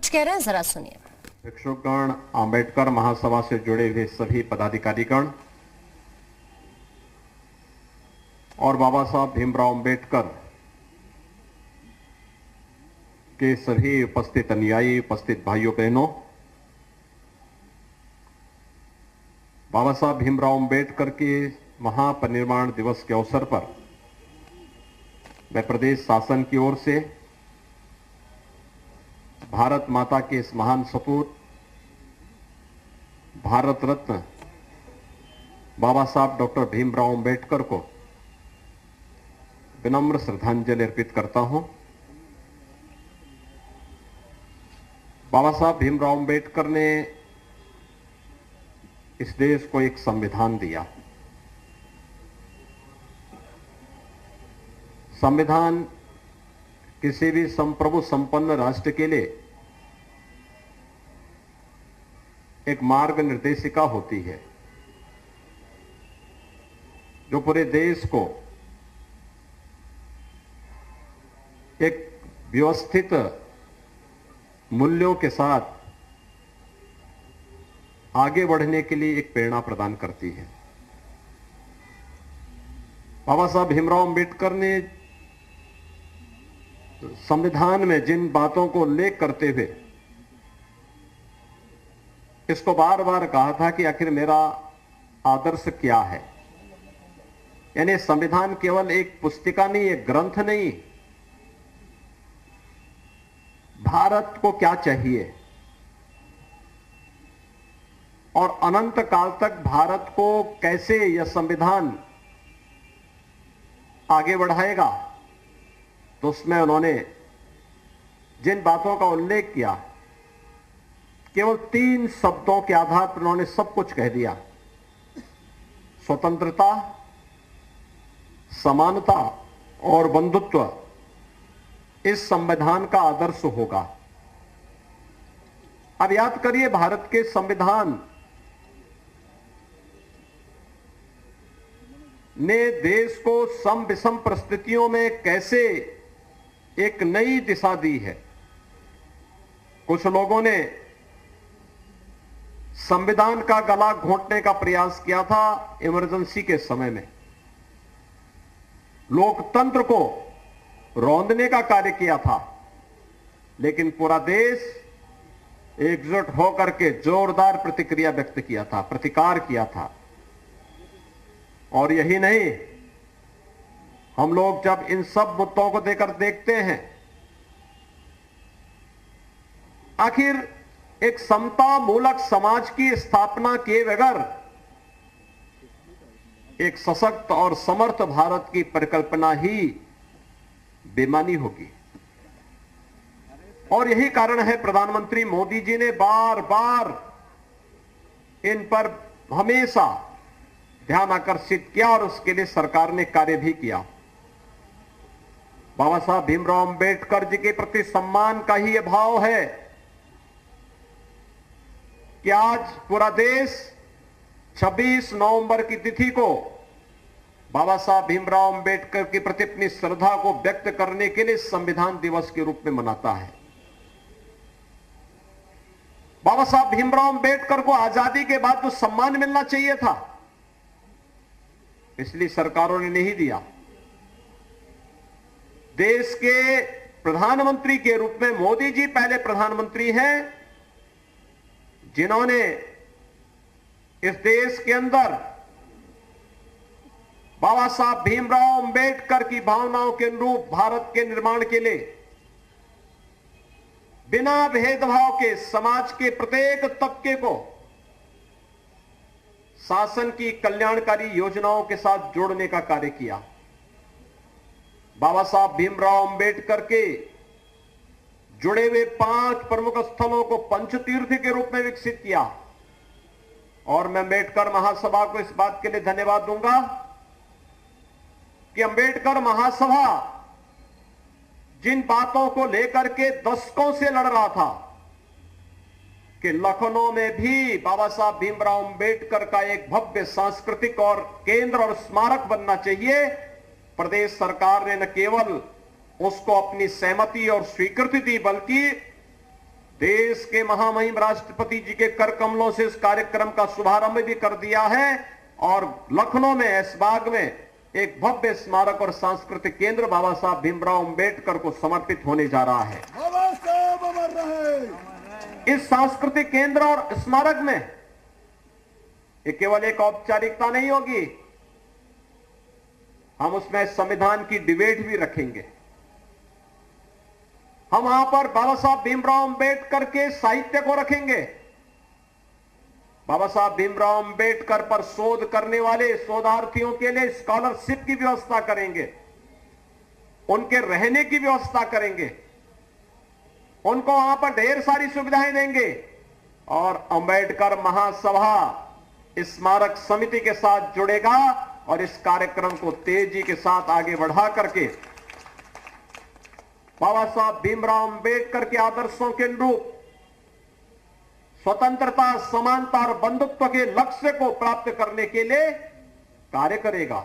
कुछ कह रहे हैं, जरा सुनिए। भिक्षुकगण, आंबेडकर महासभा से जुड़े हुए सभी पदाधिकारीगण और बाबा साहब भीमराव अंबेडकर के सभी उपस्थित अनुयायी, उपस्थित भाइयों बहनों, बाबा साहब भीमराव अंबेडकर के महापरिनिर्वाण दिवस के अवसर पर मैं प्रदेश शासन की ओर से भारत माता के इस महान सपूत भारत रत्न बाबा साहब डॉक्टर भीमराव अंबेडकर को विनम्र श्रद्धांजलि अर्पित करता हूं। बाबा साहब भीमराव अंबेडकर ने इस देश को एक संविधान दिया। संविधान किसी भी संप्रभु संपन्न राष्ट्र के लिए एक मार्ग निर्देशिका होती है जो पूरे देश को एक व्यवस्थित मूल्यों के साथ आगे बढ़ने के लिए एक प्रेरणा प्रदान करती है। बाबा साहब भीमराव अंबेडकर ने संविधान में जिन बातों को उल्लेख करते हुए इसको बार बार कहा था कि आखिर मेरा आदर्श क्या है, यानी संविधान केवल एक पुस्तिका नहीं, एक ग्रंथ नहीं, भारत को क्या चाहिए और अनंत काल तक भारत को कैसे यह संविधान आगे बढ़ाएगा। तो उसमें उन्होंने जिन बातों का उल्लेख किया, केवल 3 शब्दों के आधार पर उन्होंने सब कुछ कह दिया। स्वतंत्रता, समानता और बंधुत्व इस संविधान का आदर्श होगा। अब याद करिए, भारत के संविधान ने देश को सम विषम परिस्थितियों में कैसे एक नई दिशा दी है। कुछ लोगों ने संविधान का गला घोंटने का प्रयास किया था इमरजेंसी के समय में, लोकतंत्र को रौंदने का कार्य किया था, लेकिन पूरा देश एकजुट होकर के जोरदार प्रतिक्रिया व्यक्त किया था, प्रतिकार किया था। और यही नहीं, हम लोग जब इन सब मुद्दों को देखते हैं, आखिर एक समता मूलक समाज की स्थापना किए बगैर एक सशक्त और समर्थ भारत की परिकल्पना ही बेमानी होगी। और यही कारण है प्रधानमंत्री मोदी जी ने बार बार इन पर हमेशा ध्यान आकर्षित किया और उसके लिए सरकार ने कार्य भी किया। बाबा साहब भीमराव अंबेडकर जी के प्रति सम्मान का ही यह भाव है कि आज पूरा देश 26 नवंबर की तिथि को बाबा साहब भीमराव अंबेडकर के प्रति अपनी श्रद्धा को व्यक्त करने के लिए संविधान दिवस के रूप में मनाता है। बाबा साहब भीमराव अंबेडकर को आजादी के बाद जो सम्मान मिलना चाहिए था, इसलिए सरकारों ने नहीं दिया। देश के प्रधानमंत्री के रूप में मोदी जी पहले प्रधानमंत्री हैं जिन्होंने इस देश के अंदर बाबा साहब भीमराव अंबेडकर की भावनाओं के अनुरूप भारत के निर्माण के लिए बिना भेदभाव के समाज के प्रत्येक तबके को शासन की कल्याणकारी योजनाओं के साथ जोड़ने का कार्य किया। बाबा साहब भीमराव अंबेडकर के जुड़े हुए 5 प्रमुख स्थलों को पंचतीर्थ के रूप में विकसित किया। और मैं अंबेडकर महासभा को इस बात के लिए धन्यवाद दूंगा कि अंबेडकर महासभा जिन बातों को लेकर के दशकों से लड़ रहा था कि लखनऊ में भी बाबा साहब भीमराव अंबेडकर का एक भव्य सांस्कृतिक और केंद्र और स्मारक बनना चाहिए, प्रदेश सरकार ने न केवल उसको अपनी सहमति और स्वीकृति दी, बल्कि देश के महामहिम राष्ट्रपति जी के कर कमलों से इस कार्यक्रम का शुभारंभ भी कर दिया है और लखनऊ में ऐशबाग में एक भव्य स्मारक और सांस्कृतिक केंद्र बाबा साहब भीमराव अंबेडकर को समर्पित होने जा रहा है। बाबा साहब अमर रहे। इस सांस्कृतिक केंद्र और स्मारक में ये केवल एक औपचारिकता नहीं होगी, हम उसमें संविधान की डिबेट भी रखेंगे। हम वहां पर बाबा साहब भीमराव अंबेडकर के साहित्य को रखेंगे। बाबा साहब भीमराव अंबेडकर पर शोध करने वाले शोधार्थियों के लिए स्कॉलरशिप की व्यवस्था करेंगे, उनके रहने की व्यवस्था करेंगे, उनको वहां पर ढेर सारी सुविधाएं देंगे और अंबेडकर महासभा स्मारक समिति के साथ जुड़ेगा और इस कार्यक्रम को तेजी के साथ आगे बढ़ा करके बाबा साहब भीमराव अंबेडकर के आदर्शों के अनुरूप स्वतंत्रता, समानता और बंधुत्व के लक्ष्य को प्राप्त करने के लिए कार्य करेगा।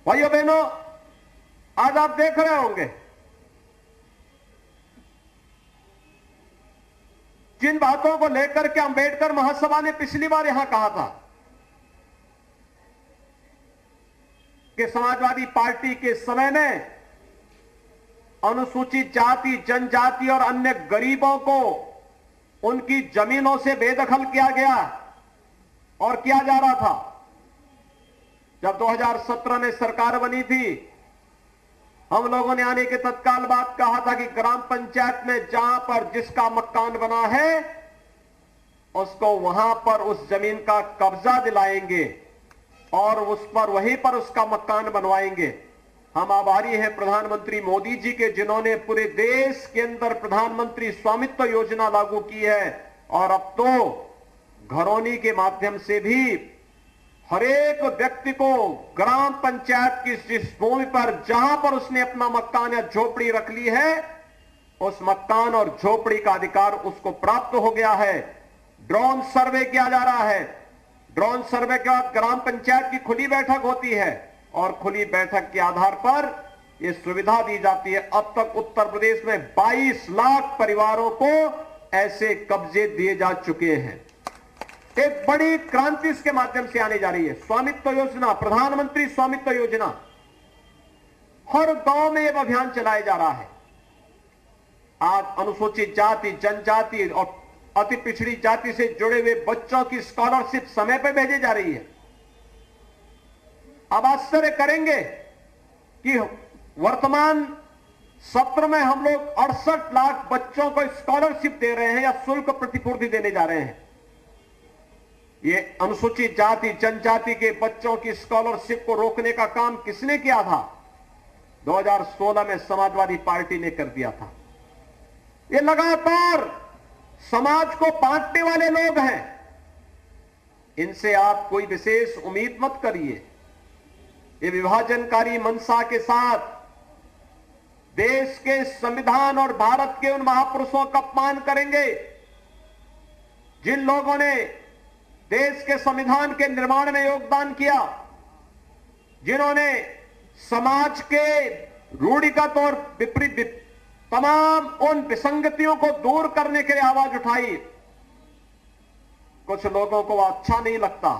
भाइयों बहनों, आज आप देख रहे होंगे जिन बातों को लेकर के अंबेडकर महासभा ने पिछली बार यहां कहा था कि समाजवादी पार्टी के समय में अनुसूचित जाति, जनजाति और अन्य गरीबों को उनकी जमीनों से बेदखल किया गया और किया जा रहा था। जब 2017 में सरकार बनी थी, हम लोगों ने आने के तत्काल बाद कहा था कि ग्राम पंचायत में जहां पर जिसका मकान बना है उसको वहां पर उस जमीन का कब्जा दिलाएंगे और उस पर वहीं पर उसका मकान बनवाएंगे। हम आभारी हैं प्रधानमंत्री मोदी जी के, जिन्होंने पूरे देश के अंदर प्रधानमंत्री स्वामित्व योजना लागू की है और अब तो घरौनी के माध्यम से भी हर एक व्यक्ति को ग्राम पंचायत की जिस भूमि पर जहां पर उसने अपना मकान या झोपड़ी रख ली है उस मकान और झोपड़ी का अधिकार उसको प्राप्त हो गया है। ड्रोन सर्वे किया जा रहा है। ड्रोन सर्वे के बाद ग्राम पंचायत की खुली बैठक होती है और खुली बैठक के आधार पर यह सुविधा दी जाती है। अब तक उत्तर प्रदेश में 22 लाख परिवारों को ऐसे कब्जे दिए जा चुके हैं। एक बड़ी क्रांति इसके माध्यम से आने जा रही है। स्वामित्व योजना, प्रधानमंत्री स्वामित्व योजना, हर गांव में यह अभियान चलाया जा रहा है। आज अनुसूचित जाति, जनजाति और अति पिछड़ी जाति से जुड़े हुए बच्चों की स्कॉलरशिप समय पर भेजी जा रही है। अब आश्चर्य करेंगे कि वर्तमान सत्र में हम लोग 68 लाख बच्चों को स्कॉलरशिप दे रहे हैं या शुल्क प्रतिपूर्ति देने जा रहे हैं। ये अनुसूचित जाति, जनजाति के बच्चों की स्कॉलरशिप को रोकने का काम किसने किया था? 2016 में समाजवादी पार्टी ने कर दिया था। ये लगातार समाज को बांटने वाले लोग हैं, इनसे आप कोई विशेष उम्मीद मत करिए। ये विभाजनकारी मंशा के साथ देश के संविधान और भारत के उन महापुरुषों का अपमान करेंगे जिन लोगों ने देश के संविधान के निर्माण में योगदान किया, जिन्होंने समाज के रूढ़िगत और विपरीत तमाम उन विसंगतियों को दूर करने के लिए आवाज उठाई। कुछ लोगों को अच्छा नहीं लगता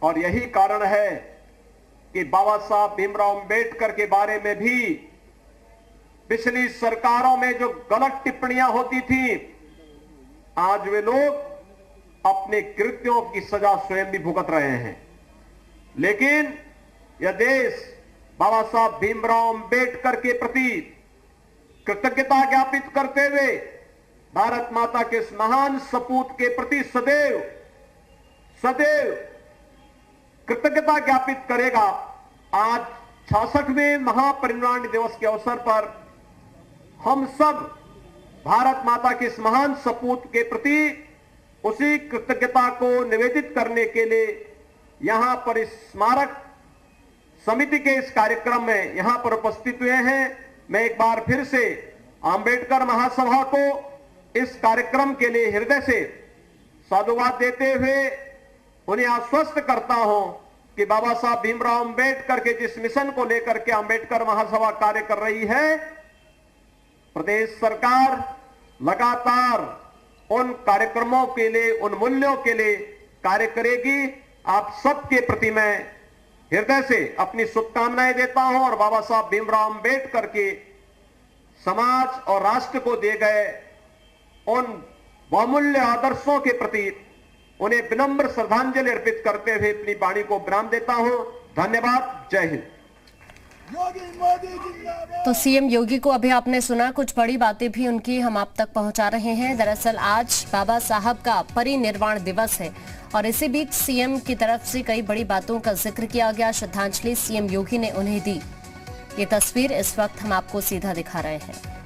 और यही कारण है कि बाबा साहब भीमराव अंबेडकर के बारे में भी पिछली सरकारों में जो गलत टिप्पणियां होती थी, आज वे लोग अपने कृत्यों की सजा स्वयं भी भुगत रहे हैं। लेकिन यह देश बाबा साहब भीमराव अंबेडकर के प्रति कृतज्ञता ज्ञापित करते हुए भारत माता के इस महान सपूत के प्रति सदैव सदैव कृतज्ञता ज्ञापित करेगा। आज 66वें महापरिनिर्वाण दिवस के अवसर पर हम सब भारत माता के इस महान सपूत के प्रति उसी कृतज्ञता को निवेदित करने के लिए यहां पर इस स्मारक समिति के इस कार्यक्रम में यहां पर उपस्थित हुए हैं। मैं एक बार फिर से अंबेडकर महासभा को इस कार्यक्रम के लिए हृदय से साधुवाद देते हुए उन्हें आश्वस्त करता हूं कि बाबा साहब भीमराव अंबेडकर के जिस मिशन को लेकर के अंबेडकर महासभा कार्य कर रही है, प्रदेश सरकार, लगातार उन कार्यक्रमों के लिए, उन मूल्यों के लिए कार्य करेगी। आप सबके प्रति मैं हृदय से अपनी शुभकामनाएं देता हूं और बाबा साहब भीमराव अंबेडकर के समाज और राष्ट्र को दिए गए उन बहुमूल्य आदर्शों के प्रति उन्हें विनम्र श्रद्धांजलि अर्पित करते हुए अपनी वाणी को विराम देता हूं। धन्यवाद। जय हिंद। योगी मोदी जिंदाबाद। तो सीएम योगी को अभी आपने सुना, कुछ बड़ी बातें भी उनकी हम आप तक पहुंचा रहे हैं। दरअसल आज बाबा साहब का परिनिर्वाण दिवस है और इसी बीच सीएम की तरफ से कई बड़ी बातों का जिक्र किया गया। श्रद्धांजलि सीएम योगी ने उन्हें दी। ये तस्वीर इस वक्त हम आपको सीधा दिखा रहे हैं।